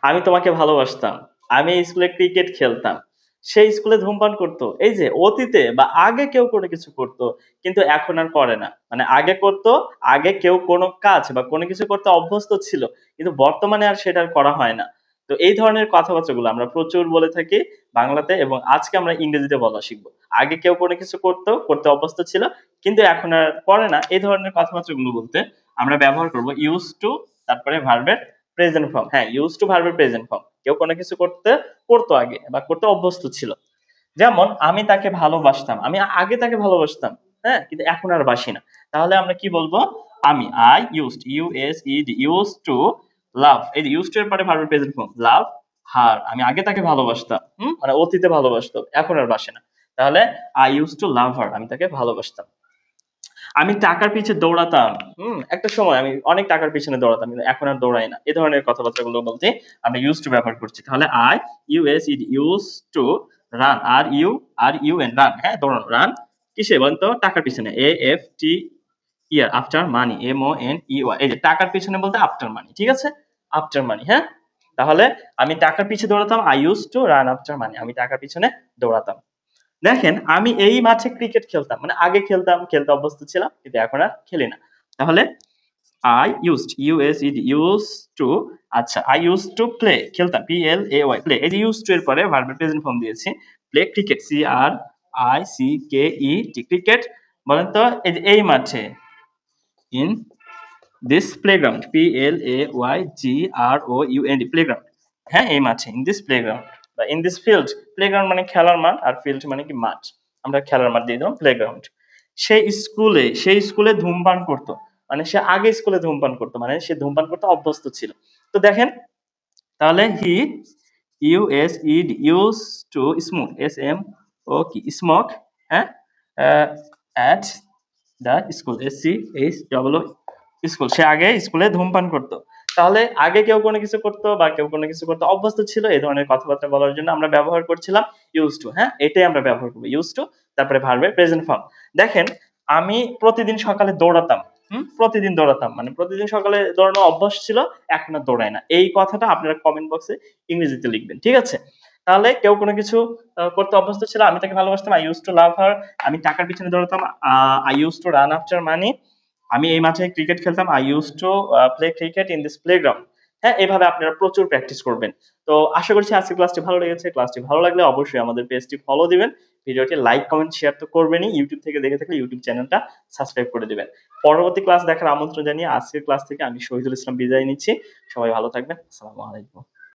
আমি তোমাকে ভালোবাসতাম। আমি স্কুলে ক্রিকেট খেলতাম। সে স্কুলে ধূমপান করত। এই যে অতীতে বা আগে কেউ কোনো কিছু করত, কিন্তু এখন আর করে না। মানে আগে করত, আগে কেউ কোনো কাজ বা কোনো কিছু করতে অভ্যস্ত ছিল। কিন্তু বর্তমানে আর সেটা আর করা হয় না। তো এই ধরনের কথাবার্তাগুলো আমরা প্রচুর বলে থাকি বাংলাতে, এবং আজকে আমরা ইংরেজিতে বলা শিখব। আগে কেউ কোনো কিছু করতে অভ্যস্ত ছিল, কিন্তু এখন আর করে না। এই ধরনের কথাবার্তাগুলো বলতে আমরা ব্যবহার করব used to, তারপরে ভার্বের প্রেজেন্ট ফর্ম। হ্যাঁ, used to ভার্বের প্রেজেন্ট ফর্ম। কেউ কোনো কিছু করতো আগে বা করতে অভ্যস্ত ছিল। যেমন আমি তাকে ভালোবাসতাম। আমি আগে তাকে ভালোবাসতাম। হ্যাঁ? কিন্তু এখন আর বাসি না। তাহলে আমরা কি বলবো? আমি I used, USED, used to love। এই যে used to এর পরে ভার্বের প্রেজেন্ট ফর্ম। love her। আমি আগে তাকে ভালোবাসতাম। মানে অতীতে ভালোবাসতাম। এখন আর বাসে না। তাহলে I used to love her। আমি তাকে ভালোবাসতাম। আমি টাকার পিছে দৌড়াতাম। একটা সময় আমি অনেক টাকার পিছনে দৌড়াতাম, কিন্তু এখন আর দৌড়াই না। এ ধরনের কথাবার্তাগুলো বলতে আমরা used to ব্যবহার করছি। তাহলে I USED, used to run, RUN, run. হ্যাঁ, দৌড়ানো। রান কিসে বলেন তো? টাকার পিছনে। AFT, ইয়ার, আফটার মানি, MONEY। এই যে টাকার পিছনে বলতে আফটার মানি। ঠিক আছে? After money. হ্যাঁ? তাহলে আমি টাকার পিছে দৌড়াতাম। I used to run after money। আমি টাকার পিছনে দৌড়াতাম। দেখেন, আমি এই মাঠে ক্রিকেট খেলতাম। মানে আগে খেলতাম, খেলতে অভ্যস্ত ছিলাম, কিন্তু এখন আর খেলি না। তাহলে I used, USED, used to, আচ্ছা, I used to play, খেলতাম, PLAY, প্লে। এই যে used to এর পরে ভার্বের প্রেজেন্ট ফর্ম দিয়েছি। Play cricket, CRICKET, cricket. বলেন তো এই যে এই মাঠে, in this playground, PLAYGROUND, playground. হ্যাঁ, এই মাঠে, in this playground বা in this field। প্লেগ্রাউন্ড মানে খেলার মাঠ, আর ফিল্ড মানে কি মাঠ। আমরা খেলার মাঠ দিয়ে দিলাম প্লেগ্রাউন্ড। সেই স্কুলে ধূমপান করতো। মানে সে আগে স্কুলে ধূমপান করতো, মানে সে ধূমপান করতে অভ্যস্ত ছিল। তো দেখেন, তাহলে he use to smoke, SMOK, smoke. হ্যাঁ, at the school, SCHOO, school. সে আগে স্কুলে ধূমপান করতো। তাহলে আগে কেউ কোনো কিছু করতো বা কেউ কোনো কিছু করতে অভ্যস্ত ছিল, এই ধরনের কথাবার্তা বলার জন্য আমরা ব্যবহার করছিলাম ইউজ টু। হ্যাঁ, এটাই আমরা ব্যবহার করবো, ইউজ টু, তারপরে ভার্বের প্রেজেন্ট ফর্ম। দেখেন, আমি প্রতিদিন সকালে দৌড়াতাম। প্রতিদিন দৌড়াতাম, মানে প্রতিদিন সকালে দৌড়ানো অভ্যাস ছিল, এখন আর দৌড়াই না। এই কথাটা আপনারা কমেন্ট বক্সে ইংরেজিতে লিখবেন। ঠিক আছে? তাহলে কেউ কোনো কিছু করতে অভ্যস্ত ছিল, আমি তাকে ভালোবাসতাম, I used to love her। আমি টাকার পিছনে দৌড়াতাম, I used to run after money। আমি এই মাঠে ক্রিকেট খেলতাম, I used to play cricket in this playground। হ্যাঁ, এভাবে আপনারা প্রচুর প্র্যাকটিস করবেন। তো আশা করছি আজকের ক্লাসটি ভালো লেগেছে। ক্লাসটি ভালো লাগলে অবশ্যই আমাদের পেজটি ফলো দিবেন। ভিডিওটি লাইক, কমেন্ট, শেয়ার তো করবেনই। ইউটিউব থেকে দেখে থাকলে ইউটিউব চ্যানেলটা সাবস্ক্রাইব করে দিবেন। পরবর্তী ক্লাস দেখার আমন্ত্রণ জানিয়ে আজকের ক্লাস থেকে আমি শহীদুল ইসলাম বিদায় নিচ্ছি। সবাই ভালো থাকবেন। আসসালামু আলাইকুম।